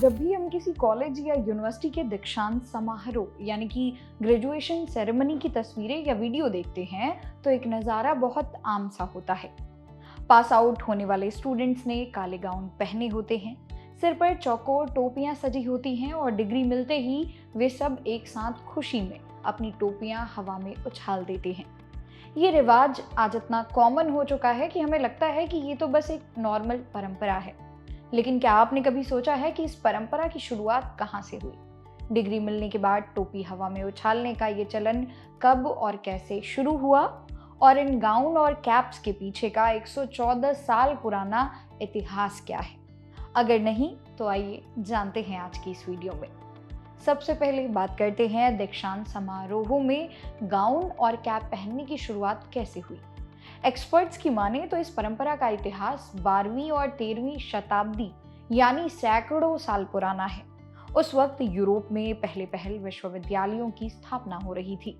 जब भी हम किसी कॉलेज या यूनिवर्सिटी के दीक्षांत समारोह यानी कि ग्रेजुएशन सेरेमनी की तस्वीरें या वीडियो देखते हैं तो एक नज़ारा बहुत आम सा होता है। पास आउट होने वाले स्टूडेंट्स ने काले गाउन पहने होते हैं, सिर पर चौकोर टोपियां सजी होती हैं और डिग्री मिलते ही वे सब एक साथ खुशी में अपनी टोपियां हवा में उछाल देते हैं। ये रिवाज आज इतना कॉमन हो चुका है कि हमें लगता है कि ये तो बस एक नॉर्मल परंपरा है। लेकिन क्या आपने कभी सोचा है कि इस परंपरा की शुरुआत कहाँ से हुई? डिग्री मिलने के बाद टोपी हवा में उछालने का ये चलन कब और कैसे शुरू हुआ? और इन गाउन और कैप्स के पीछे का 114 साल पुराना इतिहास क्या है? अगर नहीं तो आइए जानते हैं आज की इस वीडियो में। सबसे पहले बात करते हैं दीक्षांत समारोहों में गाउन और कैप पहनने की शुरुआत कैसे हुई। एक्सपर्ट्स की माने तो इस परंपरा का इतिहास 12वीं और 13वीं शताब्दी यानी सैकड़ों साल पुराना है। उस वक्त यूरोप में पहले विश्वविद्यालयों की स्थापना हो रही थी।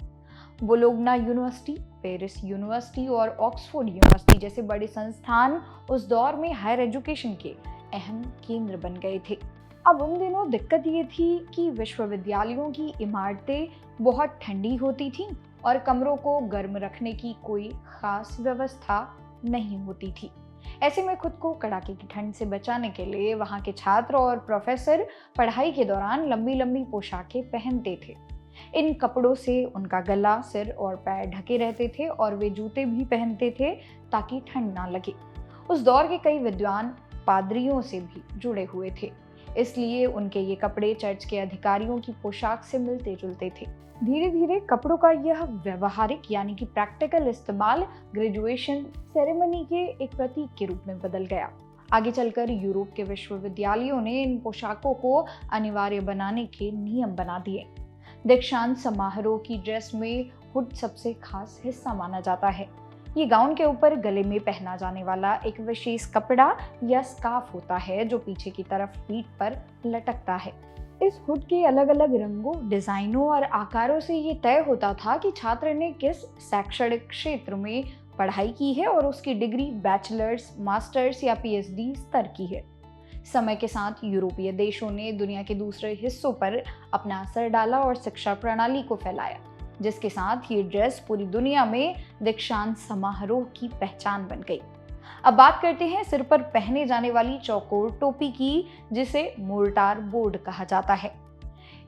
बोलोग्ना यूनिवर्सिटी, पेरिस यूनिवर्सिटी और ऑक्सफोर्ड यूनिवर्सिटी जैसे बड़े संस्थान उस दौर में हायर एजुकेशन के अहम केंद्र बन गए थे। अब उन दिनों दिक्कत ये थी कि विश्वविद्यालयों की इमारतें बहुत ठंडी होती थीं और कमरों को गर्म रखने की कोई खास व्यवस्था नहीं होती थी। ऐसे में खुद को कड़ाके की ठंड से बचाने के लिए वहाँ के छात्र और प्रोफेसर पढ़ाई के दौरान लंबी लंबी पोशाकें पहनते थे। इन कपड़ों से उनका गला, सिर और पैर ढके रहते थे और वे जूते भी पहनते थे ताकि ठंड ना लगे। उस दौर के कई विद्वान पादरियों से भी जुड़े हुए थे, इसलिए उनके ये कपड़े चर्च के अधिकारियों की पोशाक से मिलते जुलते थे। धीरे धीरे कपड़ों का यह व्यवहारिक यानी कि प्रैक्टिकल इस्तेमाल ग्रेजुएशन सेरेमनी के एक प्रतीक के रूप में बदल गया। आगे चलकर यूरोप के विश्वविद्यालयों ने इन पोशाकों को अनिवार्य बनाने के नियम बना दिए। दीक्षांत समारोह की ड्रेस में हुड सबसे खास हिस्सा माना जाता है। ये गाउन के ऊपर गले में पहना जाने वाला एक विशेष कपड़ा या स्कार्फ होता है जो पीछे की तरफ पीठ पर लटकता है। इस हुड के अलग अलग रंगों, डिजाइनों और आकारों से ये तय होता था कि छात्र ने किस शैक्षणिक क्षेत्र में पढ़ाई की है और उसकी डिग्री बैचलर्स, मास्टर्स या पीएचडी स्तर की है। समय के साथ यूरोपीय देशों ने दुनिया के दूसरे हिस्सों पर अपना असर डाला और शिक्षा प्रणाली को फैलाया, जिसके साथ ये ड्रेस पूरी दुनिया में दीक्षांत समारोह की पहचान बन गई। अब बात करते हैं सिर पर पहने जाने वाली चौकोर टोपी की, जिसे मोर्टार बोर्ड कहा जाता है।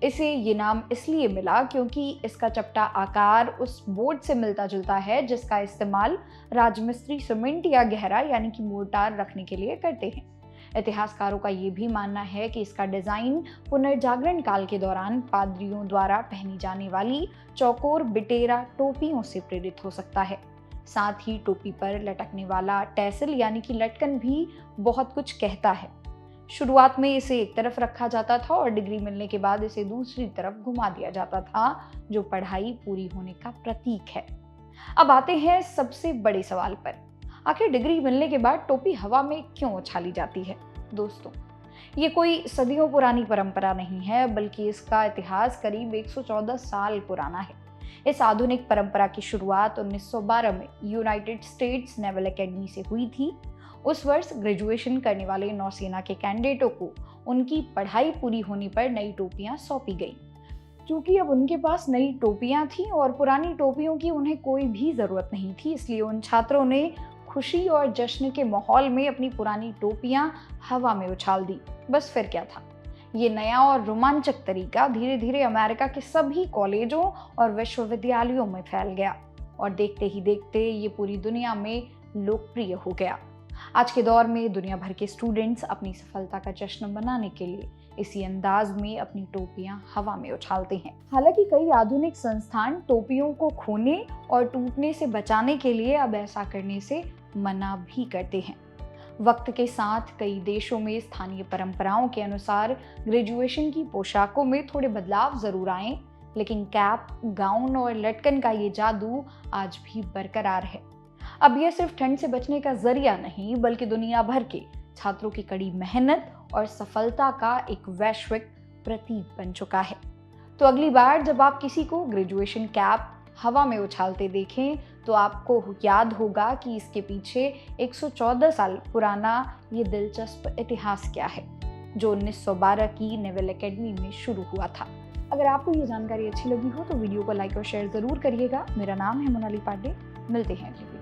इसे ये नाम इसलिए मिला क्योंकि इसका चपटा आकार उस बोर्ड से मिलता जुलता है जिसका इस्तेमाल राजमिस्त्री सीमेंट या गहरा यानी कि मोर्टार रखने के लिए करते हैं। इतिहासकारों का ये भी मानना है कि इसका डिजाइन पुनर्जागरण काल के दौरान पादरियों द्वारा पहनी जाने वाली चौकोर बिटेरा टोपियों से प्रेरित हो सकता है। साथ ही टोपी पर लटकने वाला टैसल यानी कि लटकन भी बहुत कुछ कहता है। शुरुआत में इसे एक तरफ रखा जाता था और डिग्री मिलने के बाद इसे दूसरी तरफ घुमा दिया जाता था, जो पढ़ाई पूरी होने का प्रतीक है। अब आते हैं सबसे बड़े सवाल पर, आखिर डिग्री मिलने के बाद टोपी हवा में क्यों उछाली जाती है? दोस्तों, ये कोई सदियों पुरानी परंपरा नहीं है, बल्कि इसका इतिहास करीब 114 साल पुराना है। इस आधुनिक परंपरा की शुरुआत 1912 में यूनाइटेड स्टेट्स नेवल एकेडमी से हुई थी। उस वर्ष ग्रेजुएशन करने वाले नौसेना के कैंडिडेटों को उनकी पढ़ाई पूरी होने पर नई टोपियां सौंपी गई। क्योंकि अब उनके पास नई टोपियां थीं और पुरानी टोपियों की उन्हें कोई भी जरूरत नहीं थी, इसलिए उन छात्रों ने खुशी और जश्न के माहौल में अपनी पुरानी टोपियां हवा में उछाल दी। बस फिर क्या था। ये नया और रोमांचक तरीका धीरे धीरे अमेरिका के सभी कॉलेजों और विश्वविद्यालयों में फैल गया और देखते ही देखते ये पूरी दुनिया में लोकप्रिय हो गया। आज के दौर में दुनिया भर के स्टूडेंट्स अपनी सफलता का जश्न मनाने के लिए इसी अंदाज में अपनी टोपियां हवा में उछालते हैं। हालांकि कई आधुनिक संस्थान टोपियों को खोने और टूटने से बचाने के लिए अब ऐसा करने से मना भी करते हैं। वक्त के साथ कई देशों में स्थानीय परंपराओं के अनुसार ग्रेजुएशन की पोशाकों में थोड़े बदलाव जरूर आए, लेकिन कैप, गाउन और लटकन का ये जादू आज भी बरकरार है। अब यह सिर्फ ठंड से बचने का जरिया नहीं, बल्कि दुनिया भर के छात्रों की कड़ी मेहनत और सफलता का एक वैश्विक प्रतीक बन चुका है। तो अगली बार जब आप किसी को ग्रेजुएशन कैप हवा में उछालते देखें तो आपको याद होगा कि इसके पीछे 114 साल पुराना ये दिलचस्प इतिहास क्या है। जो 1912 की नेवल एकेडमी में शुरू हुआ था। अगर आपको ये जानकारी अच्छी लगी हो तो वीडियो को लाइक और शेयर ज़रूर करिएगा। मेरा नाम है मोनाली पांडे। मिलते हैं अगली